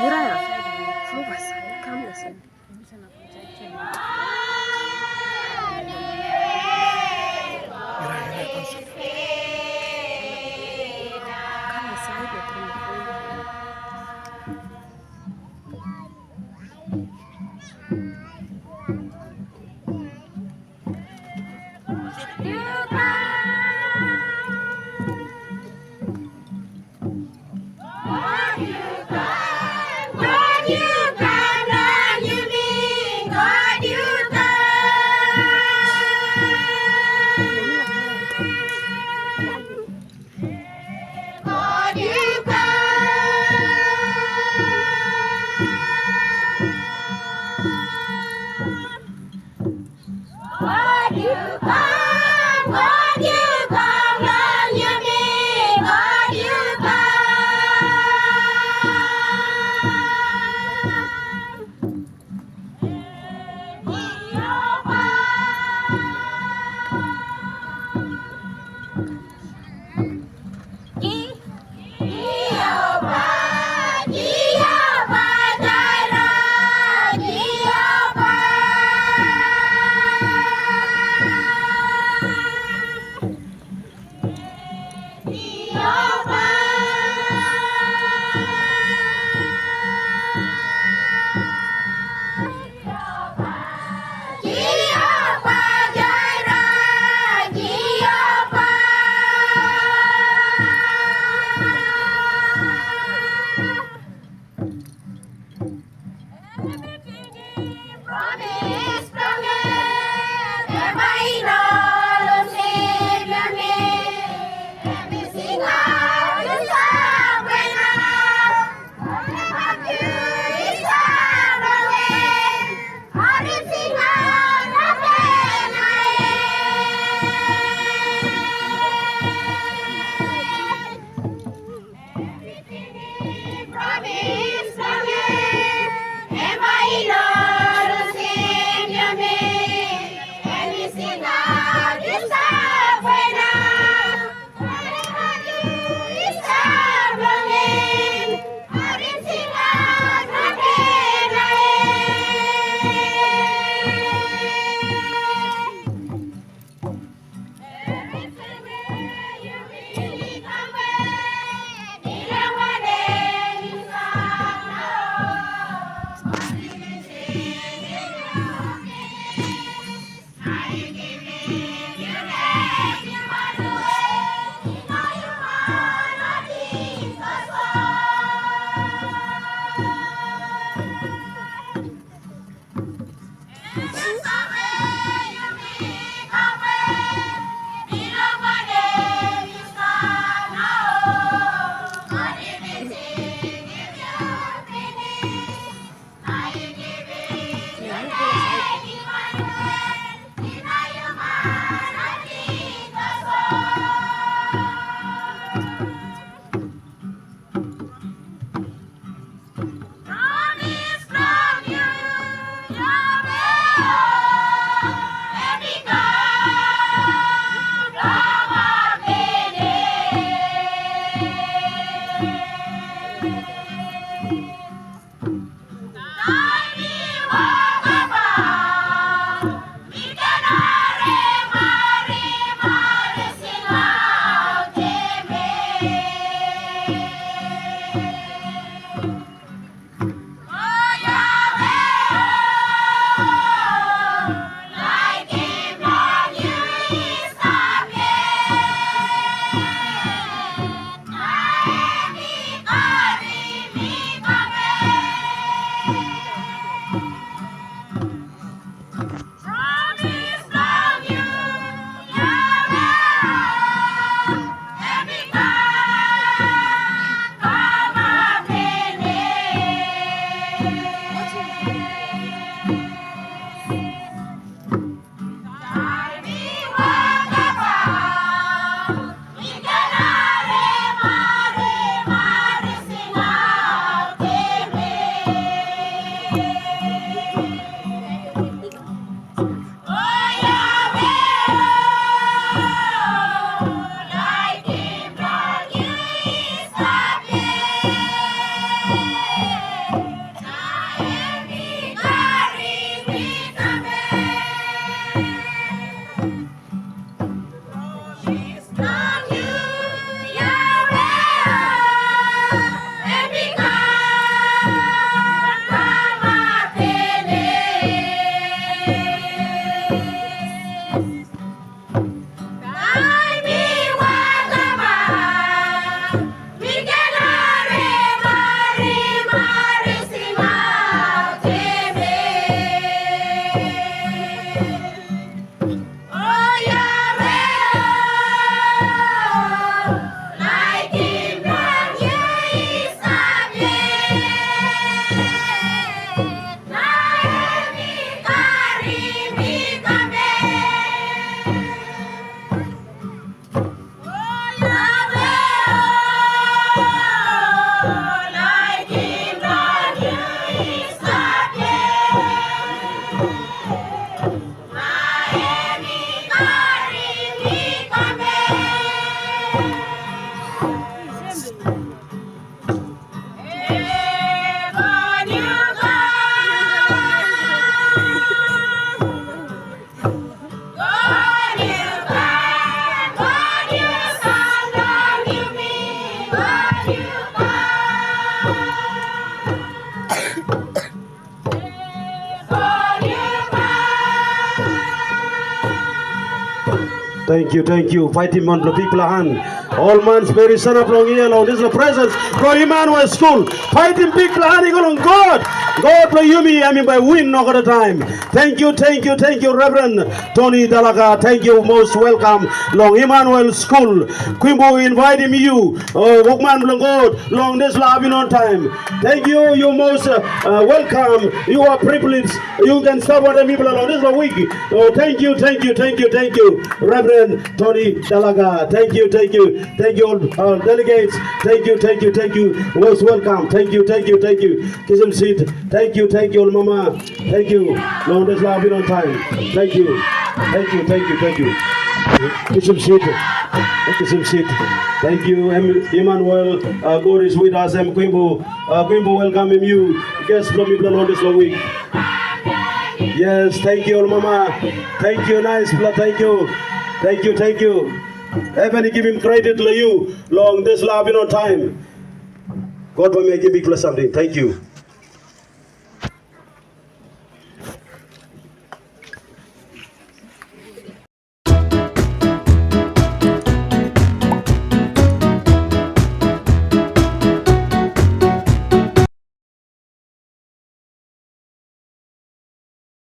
유라야, 부모 봤어. 이렇게 하면 됐어. 유라 콘서. 카메라 사이드에 들어오면 Thank you. Fight him on the people hand. All man's very son of long here, Lord. This is the presence from Emmanuel School. Fight him big hand, on God. God play you me, I mean by win no other time. Thank you, Reverend Tony Dalaga. Thank you, most welcome. Long Emmanuel School. Quimbo inviting you. Walkman God, long this loving on time. Thank you, you most welcome. You are privileged. You can start what the people along this week. Oh, thank you, Reverend Tony Dalaga. Thank you, all delegates. Thank you, most welcome. Thank you. Kiss him seat. Thank you, all mama. Thank you. Long this love on time. Thank you. Kiss him seat. Thank you, Emmanuel. God is with us. Quimbo. Quimbo welcoming you. Guests from people on this week. Yes, thank you, all mama. Thank you, nice blood. Thank you. Heaven give him credit to you. Long this love on time. God will make him big plus something. Thank you.